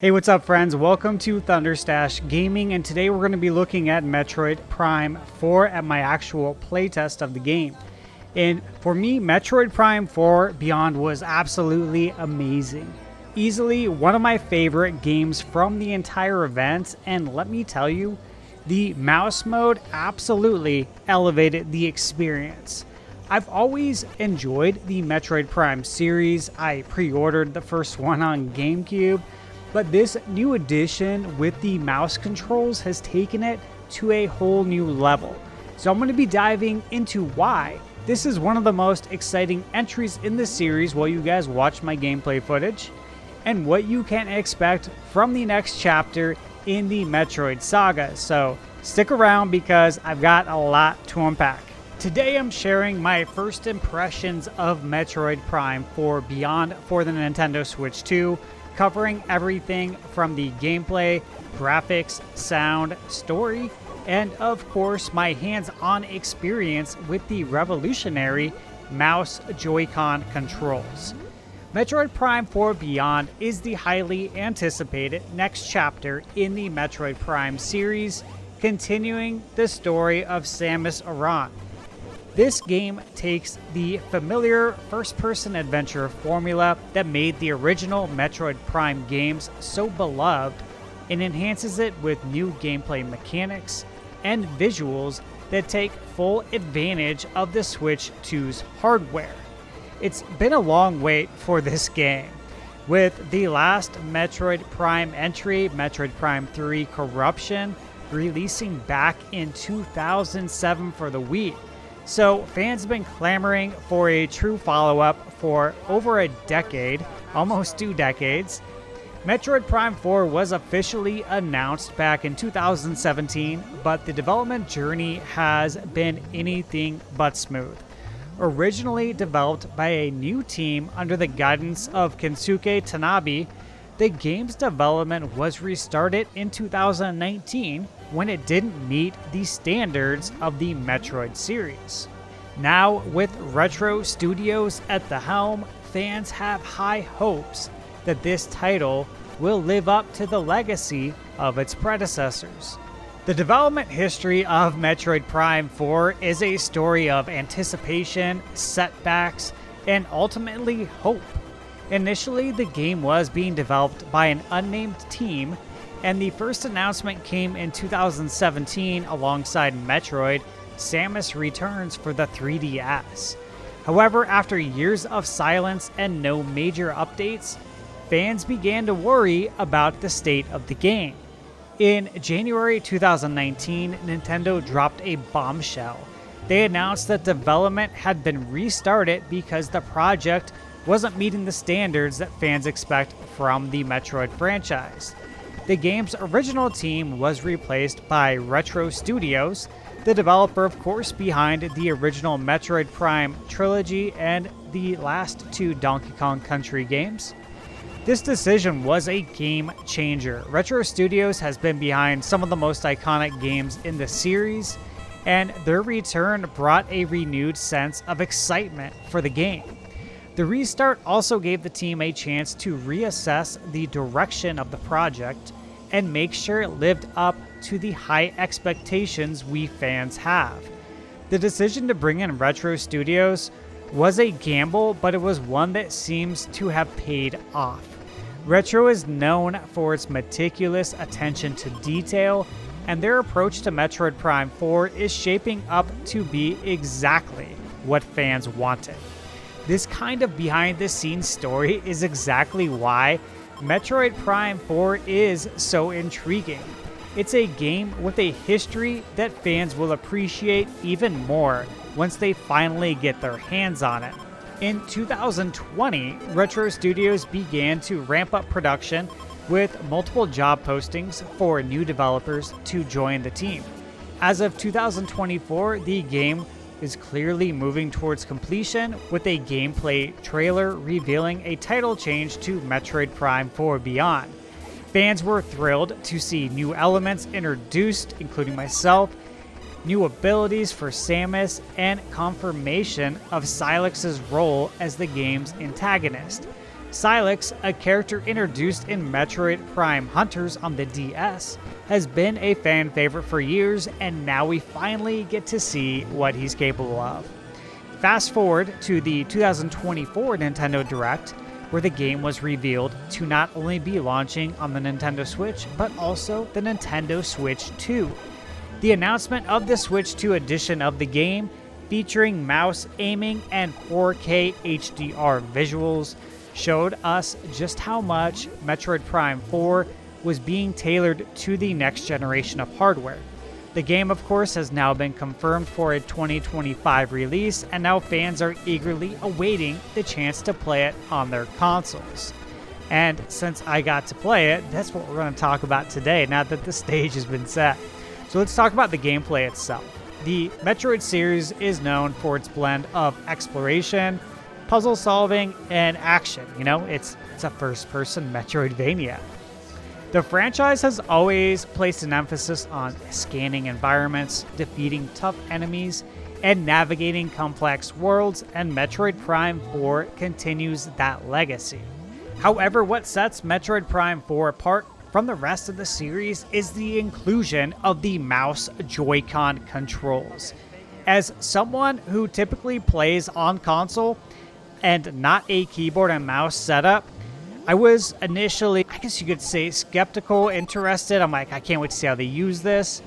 Hey, what's up friends? Welcome to ThunderStash Gaming, and today we're going to be looking at Metroid Prime 4 at my actual playtest of the game. And for me, Metroid Prime 4 Beyond was absolutely amazing. Easily one of my favorite games from the entire event, and let me tell you, the mouse mode absolutely elevated the experience. I've always enjoyed the Metroid Prime series. I pre-ordered the first one on GameCube. But this new edition with the mouse controls has taken it to a whole new level. So I'm going to be diving into why this is one of the most exciting entries in the series while you guys watch my gameplay footage, and what you can expect from the next chapter in the Metroid saga. So stick around because I've got a lot to unpack. Today I'm sharing my first impressions of Metroid Prime 4 Beyond for the Nintendo Switch 2, covering everything from the gameplay, graphics, sound, story, and of course my hands-on experience with the revolutionary mouse joycon controls. Metroid Prime 4 Beyond is the highly anticipated next chapter in the Metroid Prime series, continuing the story of Samus Aran. This game takes the familiar first-person adventure formula that made the original Metroid Prime games so beloved and enhances it with new gameplay mechanics and visuals that take full advantage of the Switch 2's hardware. It's been a long wait for this game, with the last Metroid Prime entry, Metroid Prime 3 Corruption, releasing back in 2007 for the Wii. So fans have been clamoring for a true follow-up for over a decade, almost 2 decades. Metroid Prime 4 was officially announced back in 2017, but the development journey has been anything but smooth. Originally developed by a new team under the guidance of Kensuke Tanabe, the game's development was restarted in 2019 when it didn't meet the standards of the Metroid series. Now, with Retro Studios at the helm, fans have high hopes that this title will live up to the legacy of its predecessors. The development history of Metroid Prime 4 is a story of anticipation, setbacks, and ultimately hope. Initially, the game was being developed by an unnamed team, and the first announcement came in 2017 alongside Metroid: Samus Returns for the 3DS. However, after years of silence and no major updates, fans began to worry about the state of the game. In January 2019, Nintendo dropped a bombshell. They announced that development had been restarted because the project wasn't meeting the standards that fans expect from the Metroid franchise. The game's original team was replaced by Retro Studios, the developer of course behind the original Metroid Prime trilogy and the last 2 Donkey Kong Country games. This decision was a game changer. Retro Studios has been behind some of the most iconic games in the series, and their return brought a renewed sense of excitement for the game. The restart also gave the team a chance to reassess the direction of the project and make sure it lived up to the high expectations we fans have. The decision to bring in Retro Studios was a gamble, but it was one that seems to have paid off. Retro is known for its meticulous attention to detail, and their approach to Metroid Prime 4 is shaping up to be exactly what fans wanted. This kind of behind-the-scenes story is exactly why Metroid Prime 4 is so intriguing. It's a game with a history that fans will appreciate even more once they finally get their hands on it. In 2020, Retro Studios began to ramp up production with multiple job postings for new developers to join the team. As of 2024, the game is clearly moving towards completion, with a gameplay trailer revealing a title change to Metroid Prime 4 Beyond. Fans were thrilled to see new elements introduced, including myself, new abilities for Samus, and confirmation of Silex's role as the game's antagonist. Sylix, a character introduced in Metroid Prime Hunters on the DS, has been a fan favorite for years, and now we finally get to see what he's capable of. Fast forward to the 2024 Nintendo Direct, where the game was revealed to not only be launching on the Nintendo Switch, but also the Nintendo Switch 2. The announcement of the Switch 2 edition of the game, featuring mouse aiming and 4K HDR visuals, showed us just how much Metroid Prime 4 was being tailored to the next generation of hardware. The game, of course, has now been confirmed for a 2025 release, and now fans are eagerly awaiting the chance to play it on their consoles. And since I got to play it, that's what we're going to talk about today, now that the stage has been set. So let's talk about the gameplay itself. The Metroid series is known for its blend of exploration, puzzle solving, and action. You know, it's a first-person Metroidvania. The franchise has always placed an emphasis on scanning environments, defeating tough enemies, and navigating complex worlds, and Metroid Prime 4 continues that legacy. However, what sets Metroid Prime 4 apart from the rest of the series is the inclusion of the mouse joycon controls. As someone who typically plays on console and not a keyboard and mouse setup, I was initially, I guess you could say, skeptical, interested. I'm like, I can't wait to see how they use this.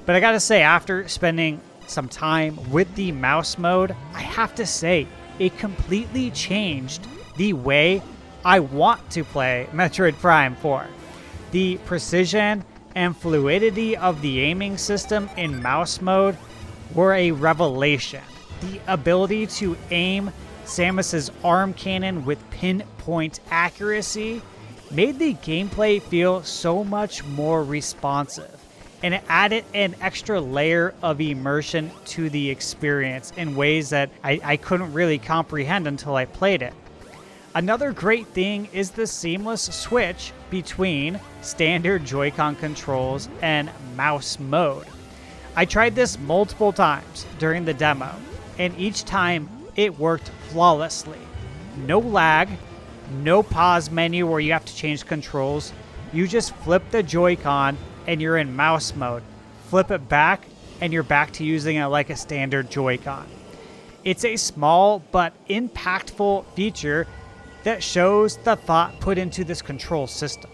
But I gotta say, after spending some time with the mouse mode, I have to say, it completely changed the way I want to play Metroid Prime 4. The precision and fluidity of the aiming system in mouse mode were a revelation. The ability to aim Samus's arm cannon with pinpoint accuracy made the gameplay feel so much more responsive, and it added an extra layer of immersion to the experience in ways that I couldn't really comprehend until I played it. Another great thing is the seamless switch between standard Joy-Con controls and mouse mode. I tried this multiple times during the demo, and each time it worked flawlessly. No lag, no pause menu where you have to change controls. You just flip the Joy-Con and you're in mouse mode. Flip it back and you're back to using it like a standard Joy-Con. It's a small but impactful feature that shows the thought put into this control system.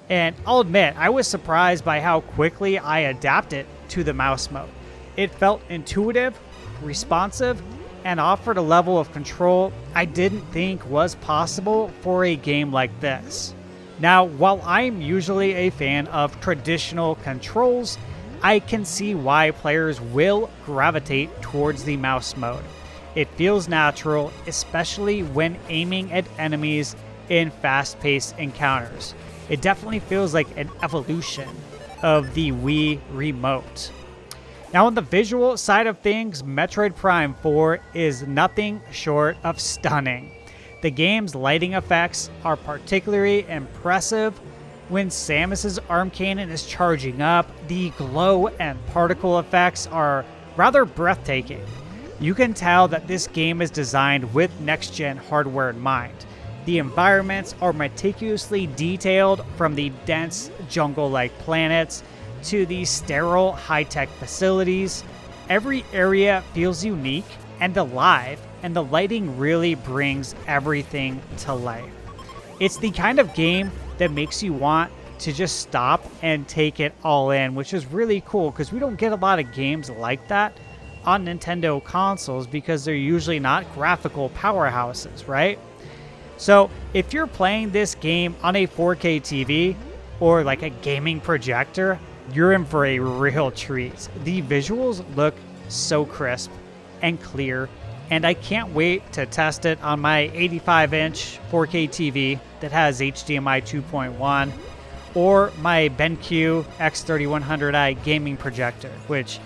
And I'll admit, I was surprised by how quickly I adapted to the mouse mode. It felt intuitive, responsive, and offered a level of control I didn't think was possible for a game like this. Now, while I'm usually a fan of traditional controls, I can see why players will gravitate towards the mouse mode. It feels natural, especially when aiming at enemies in fast-paced encounters. It definitely feels like an evolution of the Wii Remote. Now, on the visual side of things, Metroid Prime 4 is nothing short of stunning. The game's lighting effects are particularly impressive. When Samus's arm cannon is charging up, the glow and particle effects are rather breathtaking. You can tell that this game is designed with next-gen hardware in mind. The environments are meticulously detailed, from the dense jungle-like planets to the sterile high-tech facilities. Every area feels unique and alive, and the lighting really brings everything to life. It's the kind of game that makes you want to just stop and take it all in, which is really cool because we don't get a lot of games like that on Nintendo consoles because they're usually not graphical powerhouses, right? So if you're playing this game on a 4K TV or like a gaming projector, you're in for a real treat. The visuals look so crisp and clear, and I can't wait to test it on my 85-inch 4K TV that has HDMI 2.1 or my BenQ X3100i gaming projector, which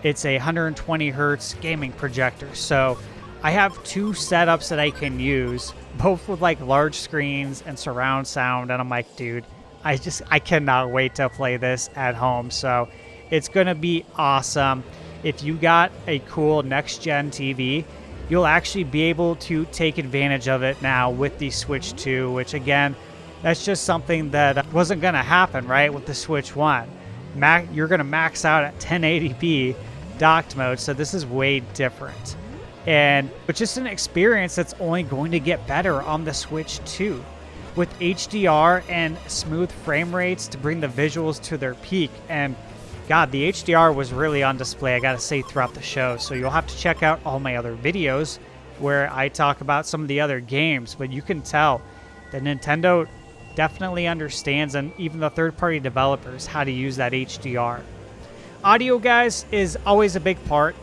it's a 120 hertz gaming projector. So I have two setups that I can use, both with like large screens and surround sound, and I'm like, dude, I cannot wait to play this at home. So it's gonna be awesome. If you got a cool next gen TV you'll actually be able to take advantage of it now with the Switch 2, which again, that's just something that wasn't going to happen, right, with the Switch 1. You're going to max out at 1080p docked mode, so this is way different. And it's just an experience that's only going to get better on the Switch 2. With HDR and smooth frame rates to bring the visuals to their peak. And God, the HDR was really on display, I gotta say, throughout the show. So you'll have to check out all my other videos where I talk about some of the other games. But you can tell that Nintendo definitely understands, and even the third-party developers, how to use that HDR. Audio, guys, is always a big part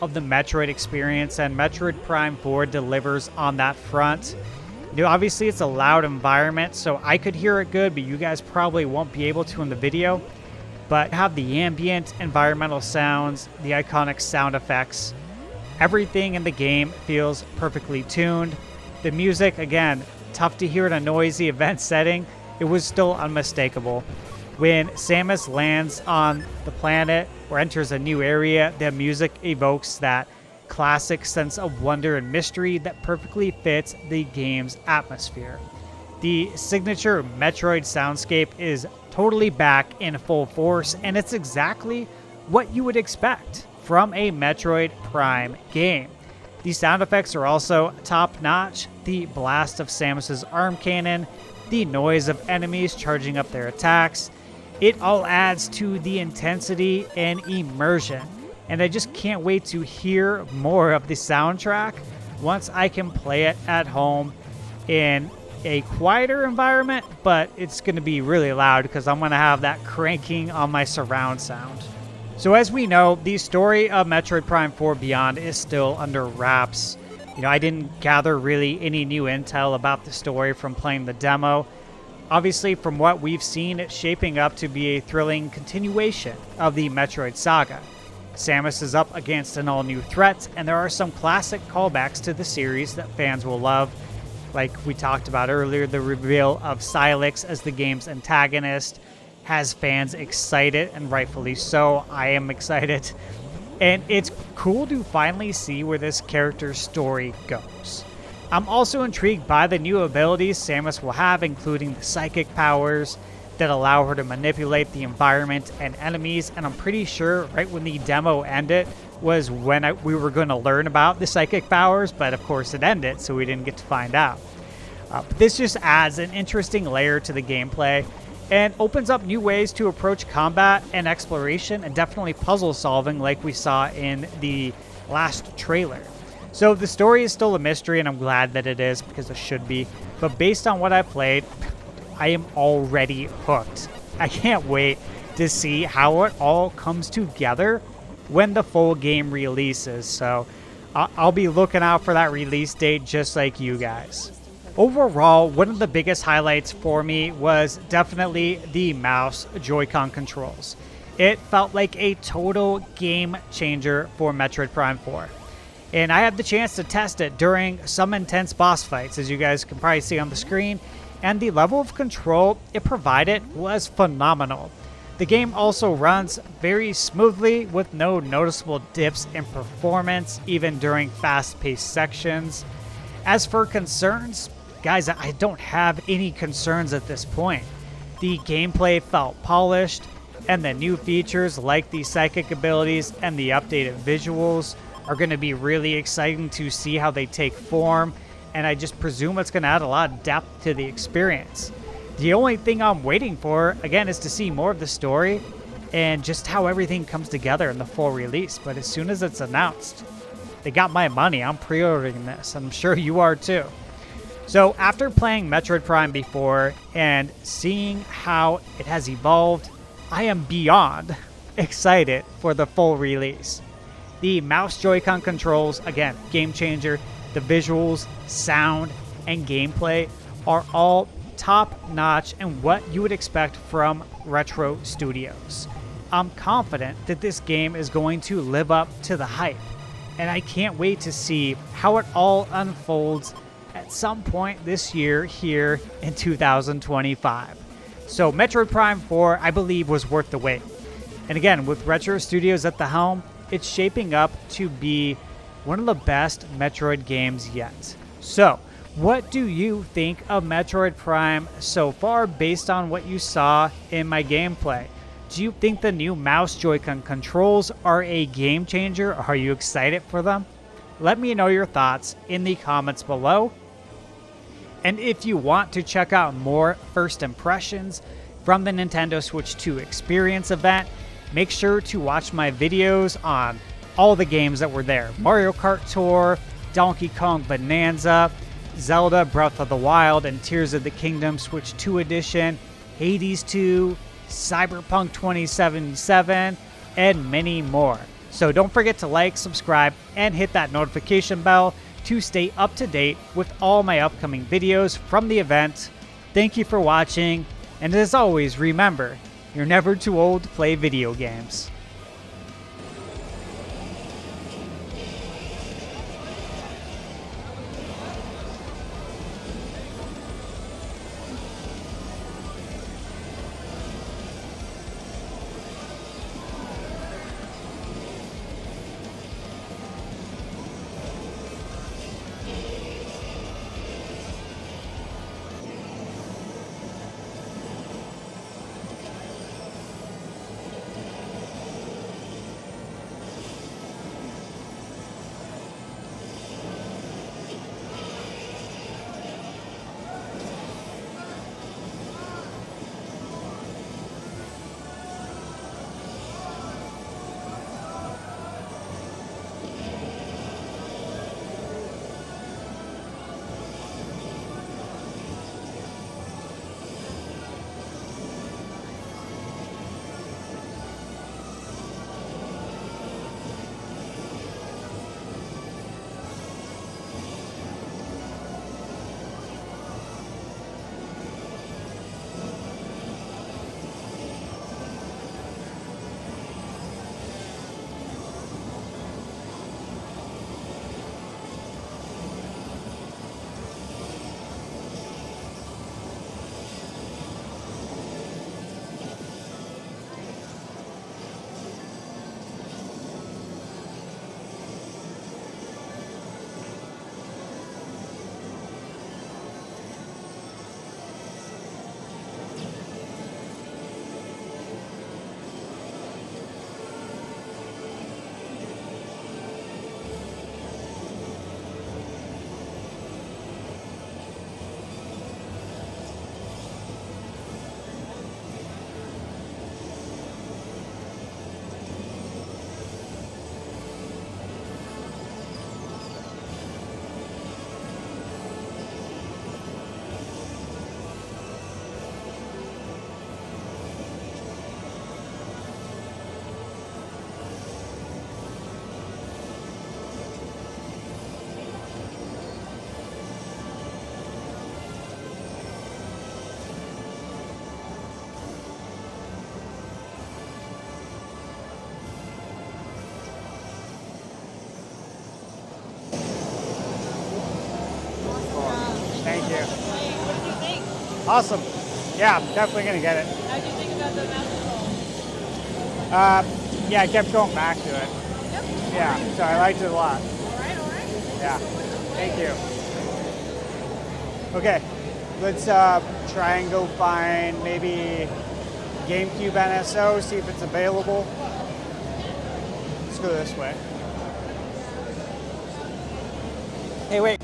of the Metroid experience, and Metroid Prime 4 delivers on that front. You know, obviously it's a loud environment, so I could hear it good, but you guys probably won't be able to in the video. But have the ambient environmental sounds, the iconic sound effects. Everything in the game feels perfectly tuned. The music, again, tough to hear in a noisy event setting. It was still unmistakable. When Samus lands on the planet or enters a new area, the music evokes that classic sense of wonder and mystery that perfectly fits the game's atmosphere. The signature Metroid soundscape is totally back in full force, and it's exactly what you would expect from a Metroid Prime game. The sound effects are also top-notch. The blast of Samus's arm cannon, the noise of enemies charging up their attacks, it all adds to the intensity and immersion. And I just can't wait to hear more of the soundtrack once I can play it at home in a quieter environment, but it's going to be really loud because I'm going to have that cranking on my surround sound. So as we know, the story of Metroid Prime 4 Beyond is still under wraps. You know, I didn't gather really any new intel about the story from playing the demo. Obviously, from what we've seen, it's shaping up to be a thrilling continuation of the Metroid saga. Samus is up against an all-new threat, and there are some classic callbacks to the series that fans will love. Like we talked about earlier, the reveal of Sylix as the game's antagonist has fans excited, and rightfully so. I am excited. And it's cool to finally see where this character's story goes. I'm also intrigued by the new abilities Samus will have, including the psychic powers that allow her to manipulate the environment and enemies, and I'm pretty sure right when the demo ended was when we were going to learn about the psychic powers, but of course it ended, so we didn't get to find out. But this just adds an interesting layer to the gameplay and opens up new ways to approach combat and exploration, and definitely puzzle solving like we saw in the last trailer. So the story is still a mystery, and I'm glad that it is, because it should be, but based on what I played, I am already hooked. I can't wait to see how it all comes together when the full game releases. So I'll be looking out for that release date just like you guys. Overall, one of the biggest highlights for me was definitely the mouse Joy-Con controls. It felt like a total game changer for Metroid Prime 4. And I had the chance to test it during some intense boss fights, as you guys can probably see on the screen. And the level of control it provided was phenomenal. The game also runs very smoothly with no noticeable dips in performance, even during fast-paced sections. As for concerns, guys, I don't have any concerns at this point. The gameplay felt polished, and the new features like the psychic abilities and the updated visuals are going to be really exciting to see how they take form, and I just presume it's going to add a lot of depth to the experience. The only thing I'm waiting for, again, is to see more of the story and just how everything comes together in the full release. But as soon as it's announced, they got my money. I'm pre-ordering this. I'm sure you are too. So after playing Metroid Prime before and seeing how it has evolved, I am beyond excited for the full release. The mouse Joy-Con controls, again, game changer. The visuals, sound, and gameplay are all top-notch and what you would expect from Retro Studios. I'm confident that this game is going to live up to the hype, and I can't wait to see how it all unfolds at some point this year here in 2025. So Metroid Prime 4, I believe, was worth the wait. And again, with Retro Studios at the helm, it's shaping up to be one of the best Metroid games yet. So, what do you think of Metroid Prime so far based on what you saw in my gameplay? Do you think the new mouse Joy-Con controls are a game changer? Are you excited for them? Let me know your thoughts in the comments below. And if you want to check out more first impressions from the Nintendo Switch 2 Experience Event, make sure to watch my videos on all the games that were there. Mario Kart Tour, Donkey Kong Bonanza, Zelda Breath of the Wild and Tears of the Kingdom Switch 2 Edition, Hades 2, Cyberpunk 2077, and many more. So don't forget to like, subscribe, and hit that notification bell to stay up to date with all my upcoming videos from the event. Thank you for watching, and as always, remember, you're never too old to play video games. Thank you. What do you think? Awesome. Yeah, I'm definitely going to get it. How do you think about the mouse control? Yeah, I kept going back to it. Yep. Yeah, so I liked it a lot. All right. Yeah, thank you. Okay, let's try and go find maybe GameCube NSO, see if it's available. Let's go this way. Hey, wait.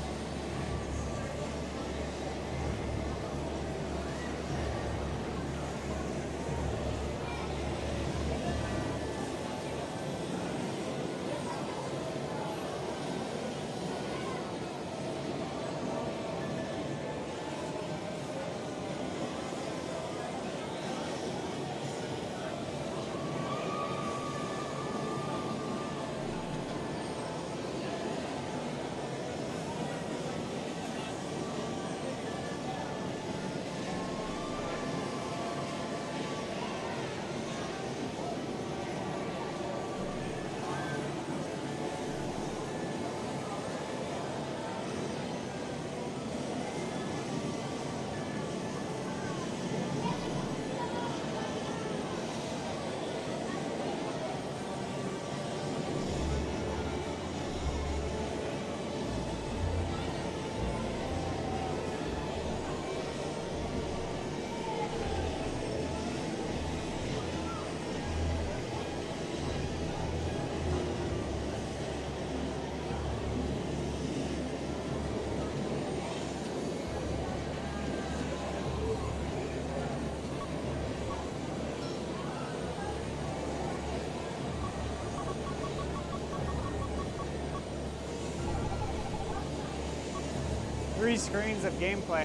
3 screens of gameplay.